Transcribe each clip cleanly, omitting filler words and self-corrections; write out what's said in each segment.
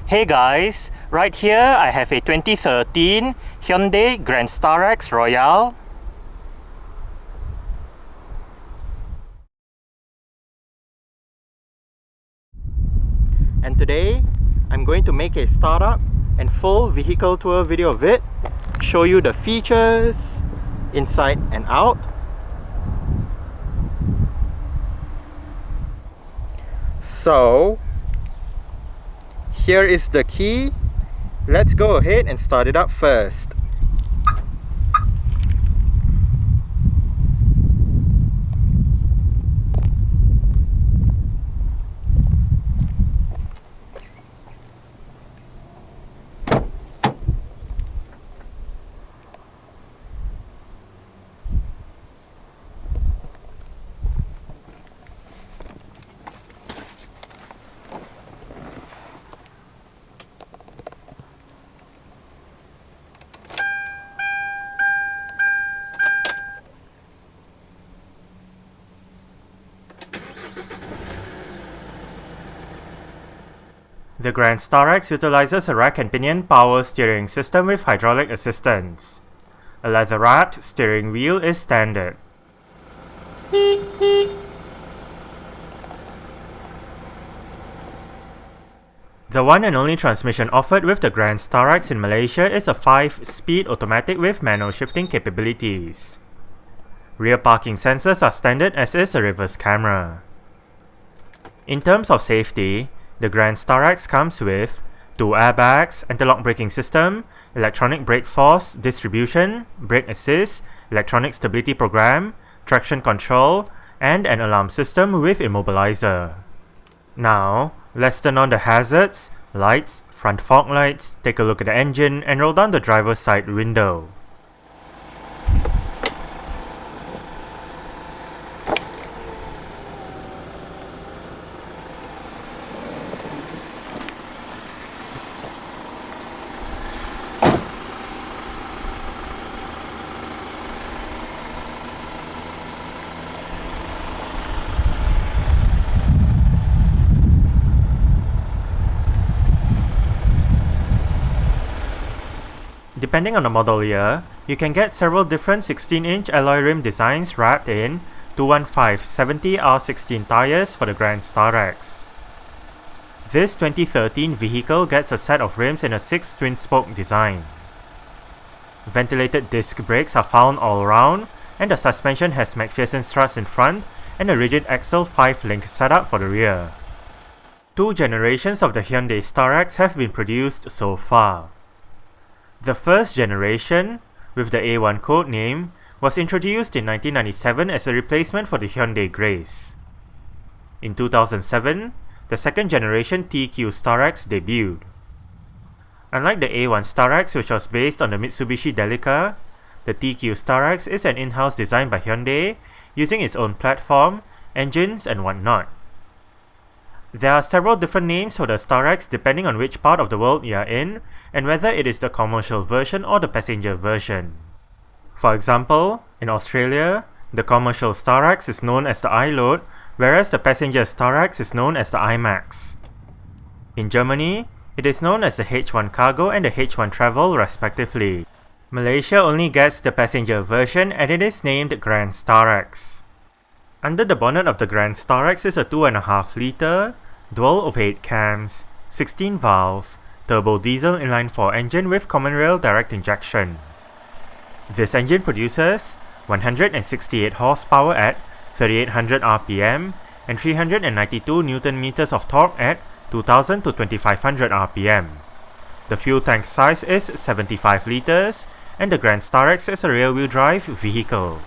Hey guys, right here I have a 2013 Hyundai Grand Starex Royale. And today I'm going to make a startup and full vehicle tour video of it, show you the features inside and out. So here is the key. Let's go ahead and start it up first. The Grand Starex utilizes a rack and pinion power steering system with hydraulic assistance. A leather-wrapped steering wheel is standard. The one and only transmission offered with the Grand Starex in Malaysia is a 5-speed automatic with manual shifting capabilities. Rear parking sensors are standard, as is a reverse camera. In terms of safety, the Grand Starex comes with 2 airbags, anti-lock braking system, electronic brake force distribution, brake assist, electronic stability program, traction control, and an alarm system with immobilizer. Now, let's turn on the hazards, lights, front fog lights, take a look at the engine, and roll down the driver's side window. Depending on the model year, you can get several different 16-inch alloy rim designs wrapped in 2.5 70R16 tires for the Grand Starex. This 2013 vehicle gets a set of rims in a 6 twin-spoke design. Ventilated disc brakes are found all around, and the suspension has McPherson struts in front and a rigid axle 5-link setup for the rear. 2 generations of the Hyundai Starex have been produced so far. The first generation, with the A1 codename, was introduced in 1997 as a replacement for the Hyundai Grace. In 2007, the second generation TQ Starex debuted. Unlike the A1 Starex, which was based on the Mitsubishi Delica, the TQ Starex is an in-house design by Hyundai, using its own platform, engines, and whatnot. There are several different names for the Starex depending on which part of the world you are in, and whether it is the commercial version or the passenger version. For example, in Australia, the commercial Starex is known as the iLoad, whereas the passenger Starex is known as the iMax. In Germany, it is known as the H1 Cargo and the H1 Travel respectively. Malaysia only gets the passenger version, and it is named Grand Starex. Under the bonnet of the Grand Starex is a 2.5 litre, dual overhead cams, 16 valves, turbo diesel inline-4 engine with common rail direct injection. This engine produces 168 horsepower at 3800 rpm and 392 Nm of torque at 2000 to 2500 rpm. The fuel tank size is 75 litres, and the Grand Starex is a rear-wheel drive vehicle.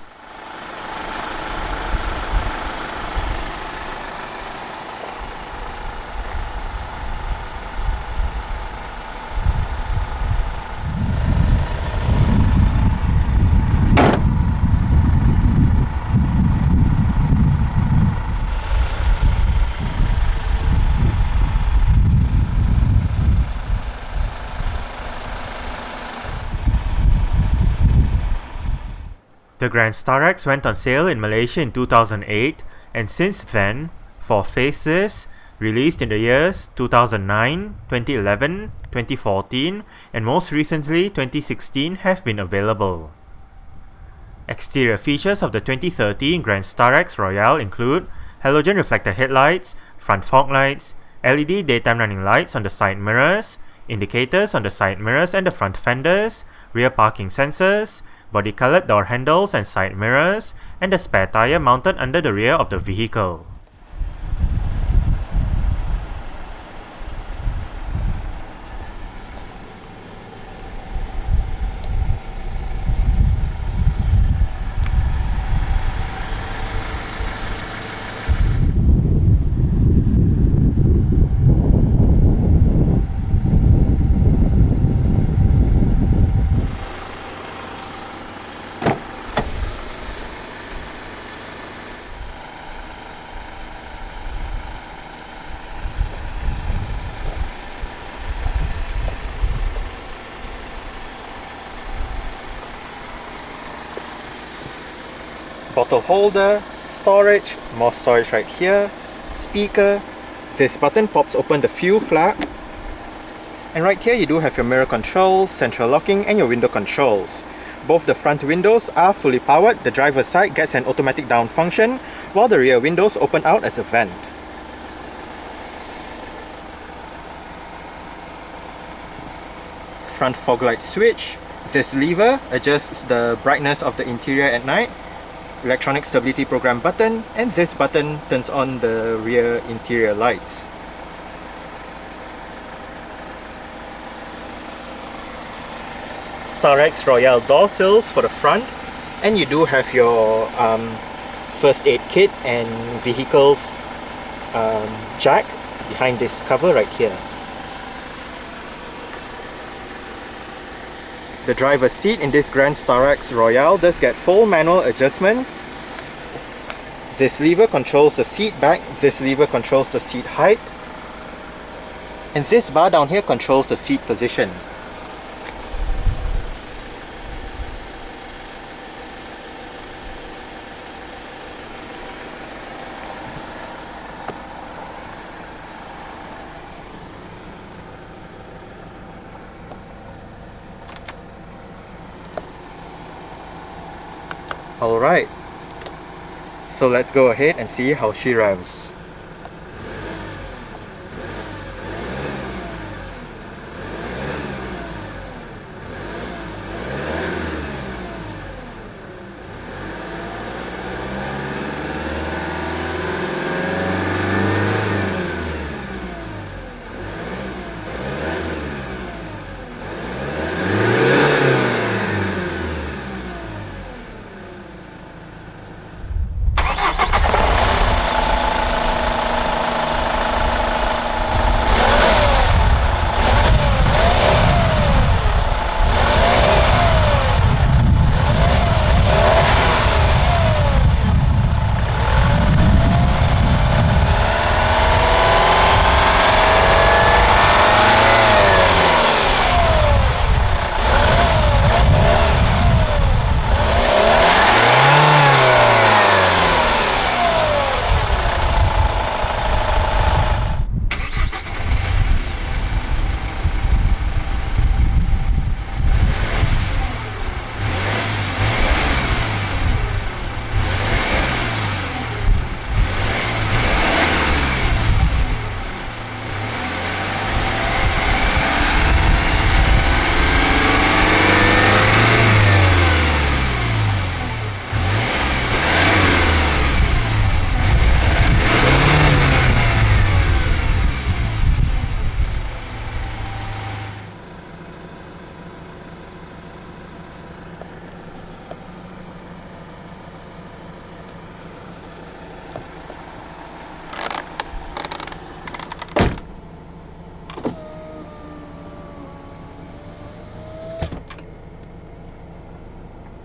The Grand Starex went on sale in Malaysia in 2008, and since then, 4 facelifts, Released in the years 2009, 2011, 2014, and most recently 2016 have been available. Exterior features of the 2013 Grand Starex Royale include halogen reflector headlights, front fog lights, LED daytime running lights on the side mirrors, indicators on the side mirrors and the front fenders, rear parking sensors, body-colored door handles and side mirrors, and a spare tire mounted under the rear of the vehicle. Bottle holder, storage, more storage right here, speaker. This button pops open the fuel flap, and right here you do have your mirror controls, central locking and your window controls. Both the front windows are fully powered. The driver's side gets an automatic down function, while the rear windows open out as a vent. Front fog light switch. This lever adjusts the brightness of the interior at night. Electronic stability program button, and this button turns on the rear interior lights. Starex Royale door sills for the front, and you do have your first aid kit and vehicles jack behind this cover right here. The driver's seat in this Grand Starex Royale does get full manual adjustments. This lever controls the seat back, this lever controls the seat height, and this bar down here controls the seat position. Alright, so let's go ahead and see how she revs.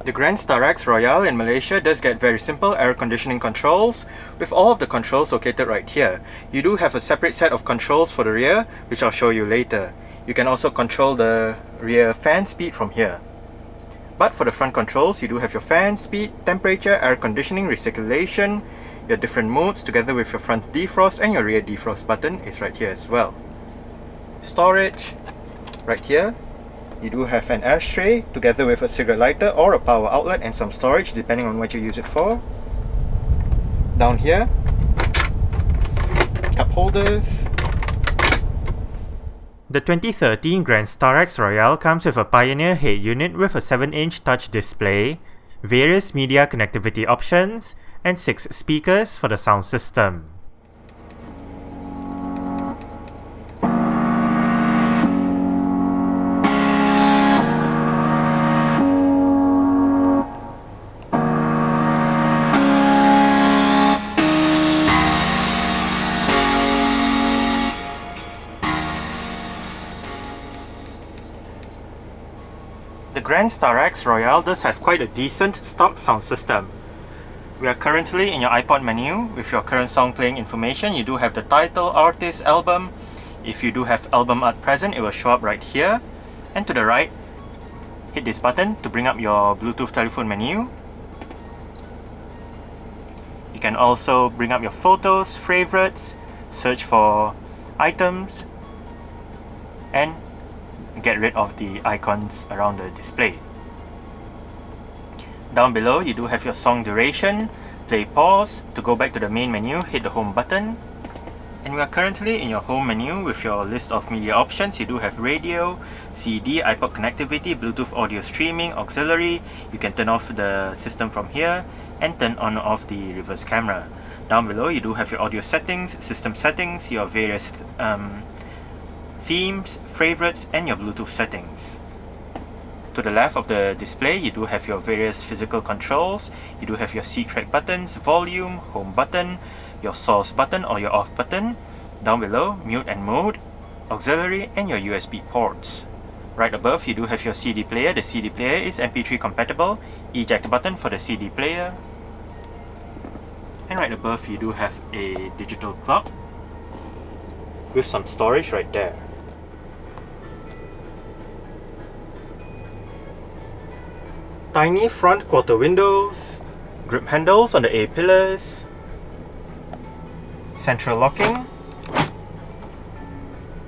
The Grand Starex Royale in Malaysia does get very simple air conditioning controls, with all of the controls located right here. You do have a separate set of controls for the rear, which I'll show you later. You can also control the rear fan speed from here. But for the front controls, you do have your fan speed, temperature, air conditioning, recirculation. Your different modes together with your front defrost and your rear defrost button is right here as well. Storage, right here. You do have an ashtray together with a cigarette lighter or a power outlet and some storage depending on what you use it for. Down here, cup holders. The 2013 Grand Starex Royale comes with a Pioneer head unit with a 7-inch touch display, various media connectivity options, and 6 speakers for the sound system. The Grand Starex Royale does have quite a decent stock sound system. We are currently in your iPod menu with your current song playing information. You do have the title, artist, album. If you do have album art present, it will show up right here. And to the right, hit this button to bring up your Bluetooth telephone menu. You can also bring up your photos, favorites, search for items, and get rid of the icons around the display. Down below, you do have your song duration, play pause. To go back to the main menu, hit the home button. And we are currently in your home menu with your list of media options. You do have radio, CD, iPod connectivity, Bluetooth audio streaming, auxiliary. You can turn off the system from here and turn on or off the reverse camera. Down below, you do have your audio settings, system settings, your various themes, favorites, and your Bluetooth settings. To the left of the display, you do have your various physical controls. You do have your C track buttons, volume, home button, your source button or your off button. Down below, mute and mode, auxiliary, and your USB ports. Right above, you do have your CD player. The CD player is MP3 compatible. Eject button for the CD player. And right above, you do have a digital clock with some storage right there. Tiny front quarter windows, grip handles on the A pillars, central locking.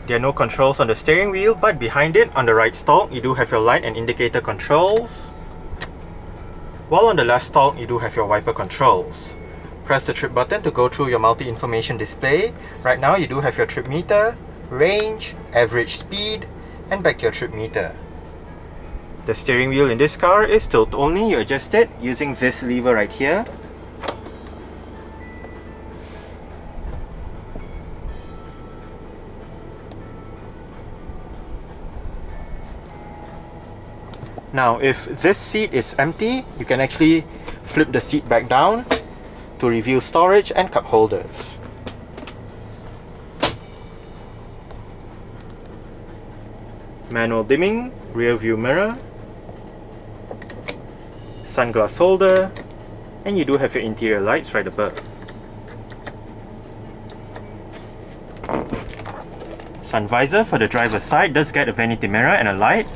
There are no controls on the steering wheel, but behind it, on the right stalk, you do have your light and indicator controls. While on the left stalk, you do have your wiper controls. Press the trip button to go through your multi-information display. Right now, you do have your trip meter, range, average speed, and back to your trip meter. The steering wheel in this car is tilt only. You adjust it using this lever right here. Now, if this seat is empty, you can actually flip the seat back down to reveal storage and cup holders. Manual dimming, rear view mirror, sunglass holder, and you do have your interior lights right above. Sun visor for the driver's side does get a vanity mirror and a light.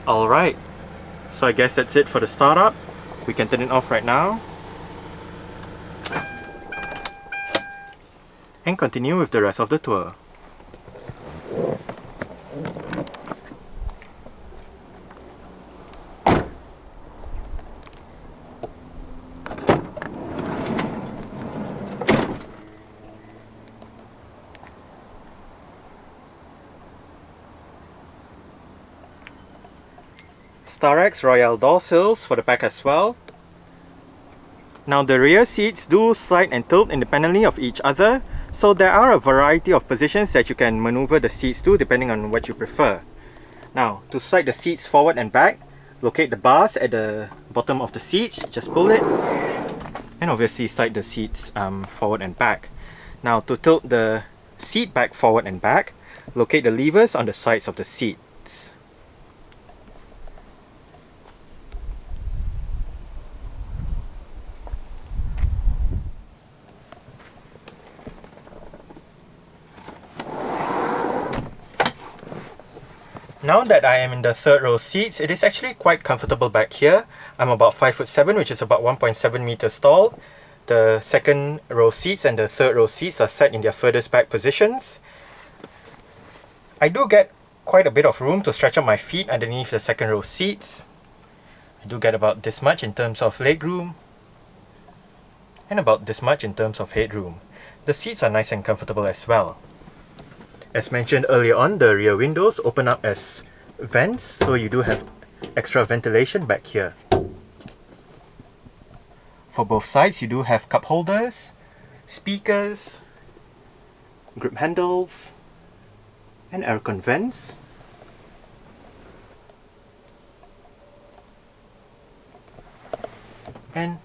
Alright, so I guess that's it for the startup. We can turn it off right now and continue with the rest of the tour. Starex Royale door sills for the back as well. Now the rear seats do slide and tilt independently of each other, so there are a variety of positions that you can maneuver the seats to depending on what you prefer. Now to slide the seats forward and back, locate the bars at the bottom of the seats, just pull it, and obviously slide the seats forward and back. Now to tilt the seat back, forward and back. Locate the levers on the sides of the seats. Now that I am in the third row seats, it is actually quite comfortable back here. I'm about 5'7", which is about 1.7 meters tall. The second row seats and the third row seats are set in their furthest back positions. I do get quite a bit of room to stretch out my feet underneath the second row seats. I do get about this much in terms of legroom and about this much in terms of headroom. The seats are nice and comfortable as well. As mentioned earlier on, the rear windows open up as vents, so you do have extra ventilation back here. For both sides, you do have cup holders, speakers, grip handles, and aircon vents. And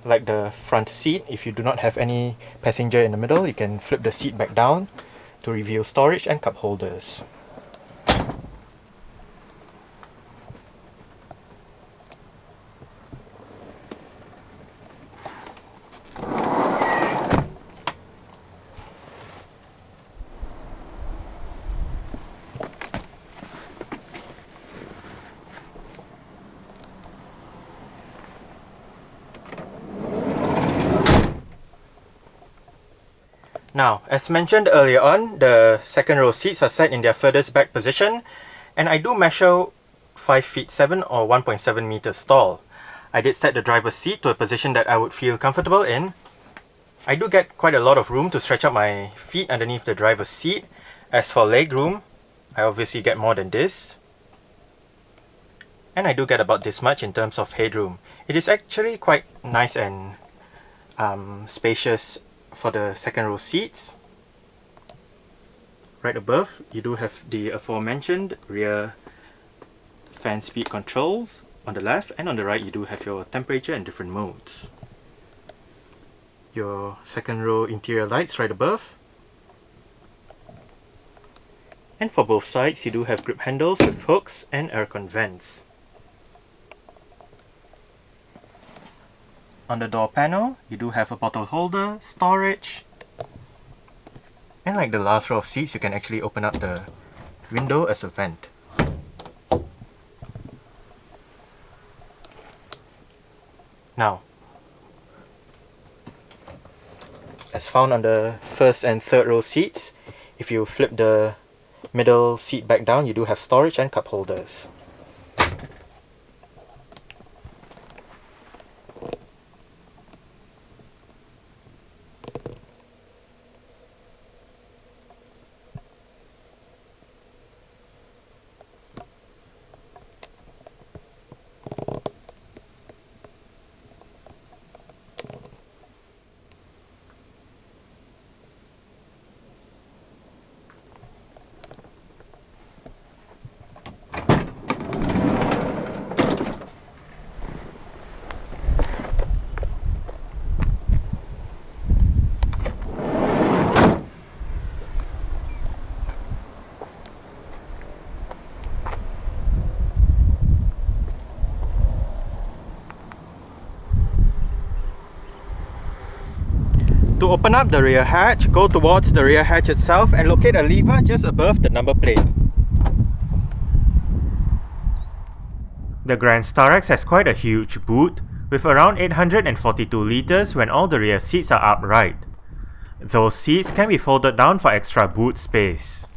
like the front seat, if you do not have any passenger in the middle, you can flip the seat back down to reveal storage and cup holders. Now, as mentioned earlier on, the second row seats are set in their furthest back position, and I do measure 5'7" or 1.7 meters tall. I did set the driver's seat to a position that I would feel comfortable in. I do get quite a lot of room to stretch out my feet underneath the driver's seat. As for legroom, I obviously get more than this. And I do get about this much in terms of headroom. It is actually quite nice and spacious for the second row seats. Right above, you do have the aforementioned rear fan speed controls on the left, and on the right you do have your temperature and different modes. Your second row interior lights right above. And for both sides you do have grip handles with hooks and aircon vents. On the door panel, you do have a bottle holder, storage, and like the last row of seats, you can actually open up the window as a vent. Now, as found on the first and third row seats, if you flip the middle seat back down, you do have storage and cup holders. To open up the rear hatch, go towards the rear hatch itself and locate a lever just above the number plate. The Grand Starex has quite a huge boot, with around 842 liters when all the rear seats are upright. Those seats can be folded down for extra boot space.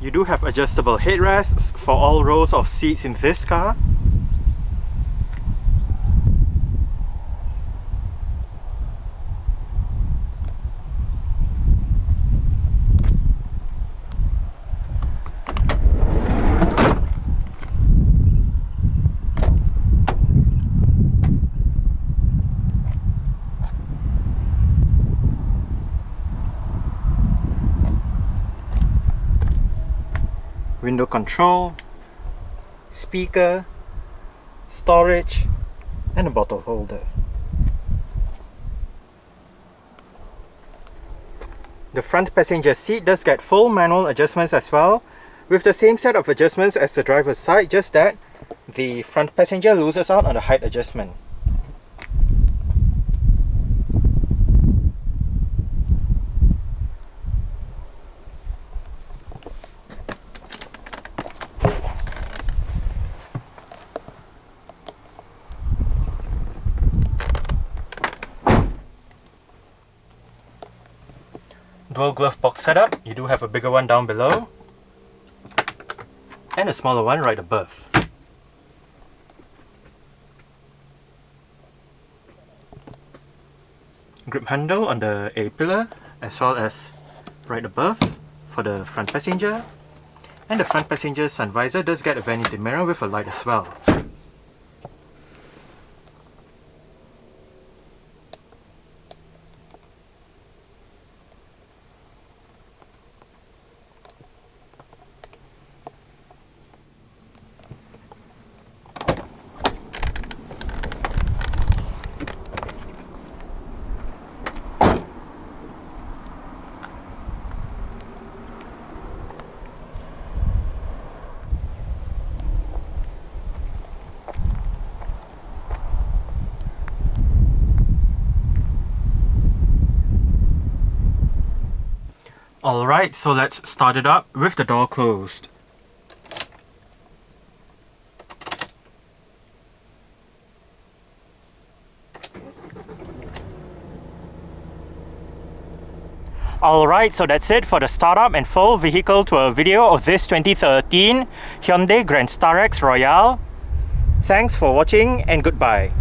You do have adjustable headrests for all rows of seats in this car. window control, speaker, storage, and a bottle holder. The front passenger seat does get full manual adjustments as well, with the same set of adjustments as the driver's side, just that the front passenger loses out on the height adjustment. Dual glove box setup. You do have a bigger one down below and a smaller one right above. Grip handle on the A-pillar as well as right above for the front passenger, and the front passenger sun visor does get a vanity mirror with a light as well. Alright, so let's start it up with the door closed. Alright, so that's it for the startup and full vehicle tour video of this 2013 Hyundai Grand Starex Royale. Thanks for watching and goodbye.